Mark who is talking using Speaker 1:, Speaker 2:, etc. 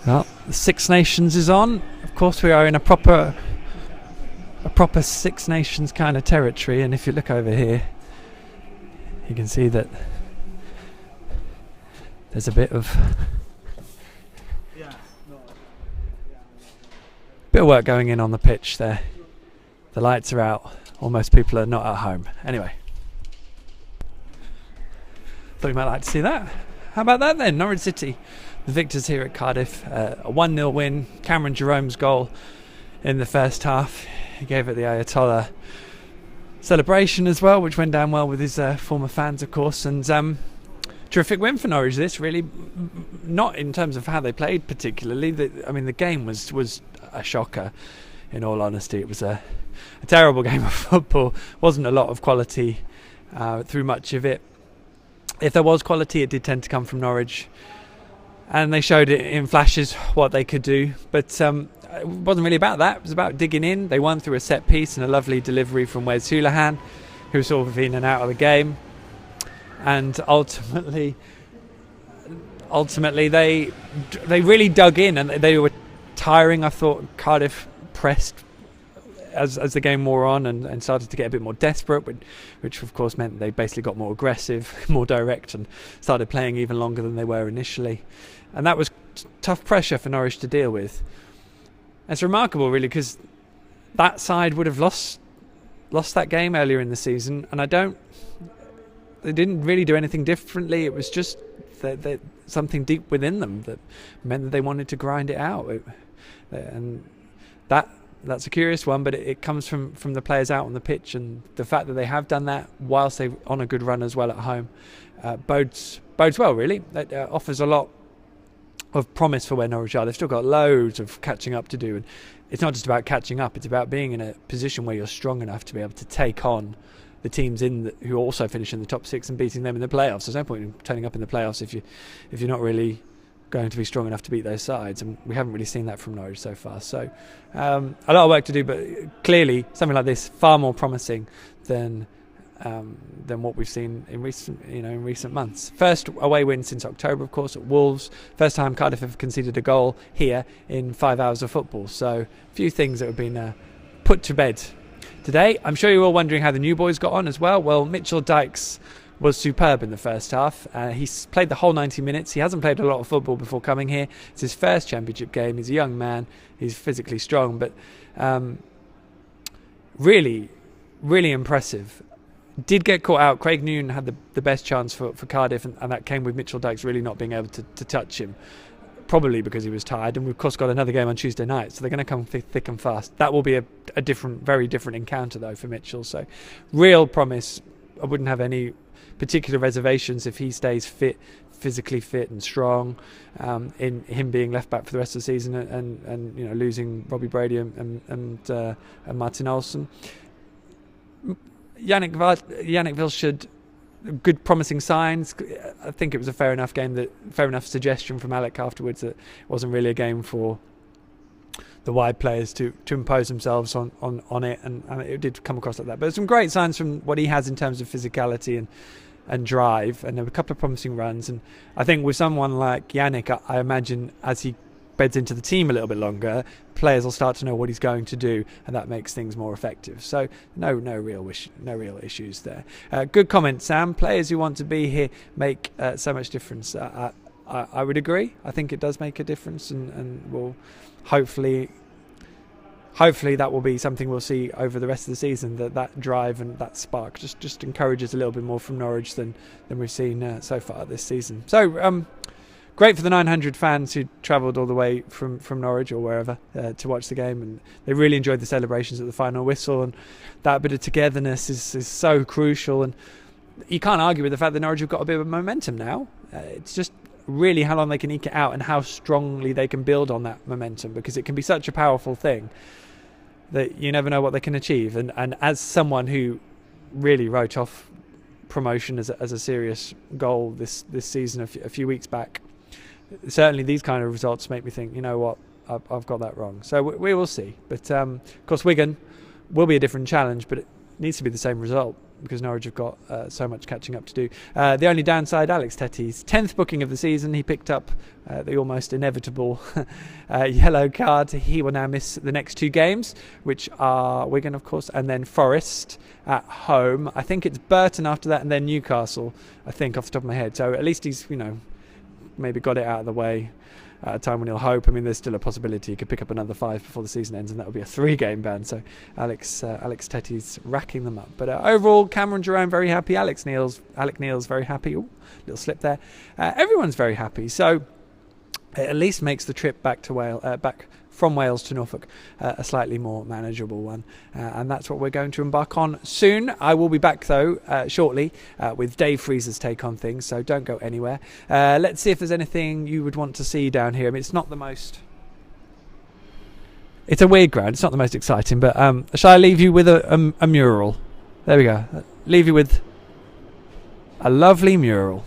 Speaker 1: Well, the Six Nations is on. Of course, we are in a proper Six Nations kind of territory, and if you look over here, you can see that there's a bit of work going in on the pitch there. The lights are out. Almost people are not at home. Anyway, thought you might like to see that. How about that then? Norwich City, the victors here at Cardiff. A 1-0 win. Cameron Jerome's goal in the first half. He gave it the Ayatollah celebration as well, which went down well with his former fans, of course. And terrific win for Norwich. This really, not in terms of how they played particularly. The game was a shocker. In all honesty, it was a terrible game of football. Wasn't a lot of quality through much of it. If there was quality, it did tend to come from Norwich, and they showed it in flashes what they could do. But it wasn't really about that. It was about digging in. They won through a set piece and a lovely delivery from Wes Houlihan, who was sort of in and out of the game. And ultimately, they really dug in, and they were tiring. I thought Cardiff pressed as the game wore on and started to get a bit more desperate, which of course meant they basically got more aggressive, more direct, and started playing even longer than they were initially. And that was tough pressure for Norwich to deal with. It's remarkable, really, because that side would have lost that game earlier in the season, and they didn't really do anything differently. It was just that something deep within them that meant that they wanted to grind it out. And that's a curious one, but it comes from the players out on the pitch, and the fact that they have done that whilst they're on a good run as well at home bodes well, really. That offers a lot of promise for where Norwich are. They've still got loads of catching up to do, and it's not just about catching up, it's about being in a position where you're strong enough to be able to take on the teams who also finish in the top six and beating them in the playoffs. There's no point in turning up in the playoffs if you're not really going to be strong enough to beat those sides, and we haven't really seen that from Norwich so far. So a lot of work to do, but clearly something like this far more promising than what we've seen in recent months. First away win since October, of course, at Wolves. First time Cardiff have conceded a goal here in 5 hours of football. So a few things that have been put to bed today. I'm sure you're all wondering how the new boys got on as well. Well, Mitchell Dykes was superb in the first half. He's played the whole 90 minutes. He hasn't played a lot of football before coming here. It's his first championship game. He's a young man. He's physically strong, but really, really impressive. Did get caught out. Craig Noon had the best chance for Cardiff, and that came with Mitchell Dykes really not being able to touch him, probably because he was tired. And we've of course got another game on Tuesday night, so they're going to come thick and fast. That will be a different, very different encounter though for Mitchell. So real promise. I wouldn't have any particular reservations if he stays physically fit and strong, in him being left back for the rest of the season, and losing Robbie Brady and Martin Olsen. Yannick Vilshed, good promising signs. I think it was a fair enough suggestion from Alec afterwards that it wasn't really a game for the wide players to impose themselves on it, and it did come across like that. But some great signs from what he has in terms of physicality and drive, and there were a couple of promising runs. And I think with someone like Yannick, I imagine as he beds into the team a little bit longer, players will start to know what he's going to do, and that makes things more effective. So no real issues there. Good comment, Sam. Players who want to be here make so much difference. I would agree. I think it does make a difference, and will hopefully that will be something we'll see over the rest of the season. That drive and that spark just encourages a little bit more from Norwich than we've seen so far this season. So great for the 900 fans who travelled all the way from Norwich or wherever to watch the game, and they really enjoyed the celebrations at the final whistle, and that bit of togetherness is so crucial. And you can't argue with the fact that Norwich have got a bit of momentum now. It's just really how long they can eke it out and how strongly they can build on that momentum, because it can be such a powerful thing that you never know what they can achieve. And as someone who really wrote off promotion as a serious goal this season a few weeks back, certainly these kind of results make me think, you know what, I've got that wrong. So we will see. But of course Wigan will be a different challenge, but it needs to be the same result because Norwich have got so much catching up to do. The only downside, Alex Tetty's 10th booking of the season. He picked up the almost inevitable yellow card. He will now miss the next 2 games, which are Wigan, of course, and then Forest at home. I think it's Burton after that, and then Newcastle, I think, off the top of my head. So at least he's, maybe got it out of the way at a time when he'll hope. I mean, there's still a possibility he could pick up another 5 before the season ends, and that would be a 3-game ban. So Alex Tetty's racking them up. But overall, Cameron Jerome very happy. Alec Neil's very happy. Ooh, little slip there. Everyone's very happy. So it at least makes the trip back to back from Wales to Norfolk a slightly more manageable one, and that's what we're going to embark on soon. I will be back though shortly with Dave Freeze's take on things, so don't go anywhere. Let's see if there's anything you would want to see down here. I mean, it's not the most, it's a weird ground, it's not the most exciting, but shall I leave you with a mural? There we go. Leave you with a lovely mural.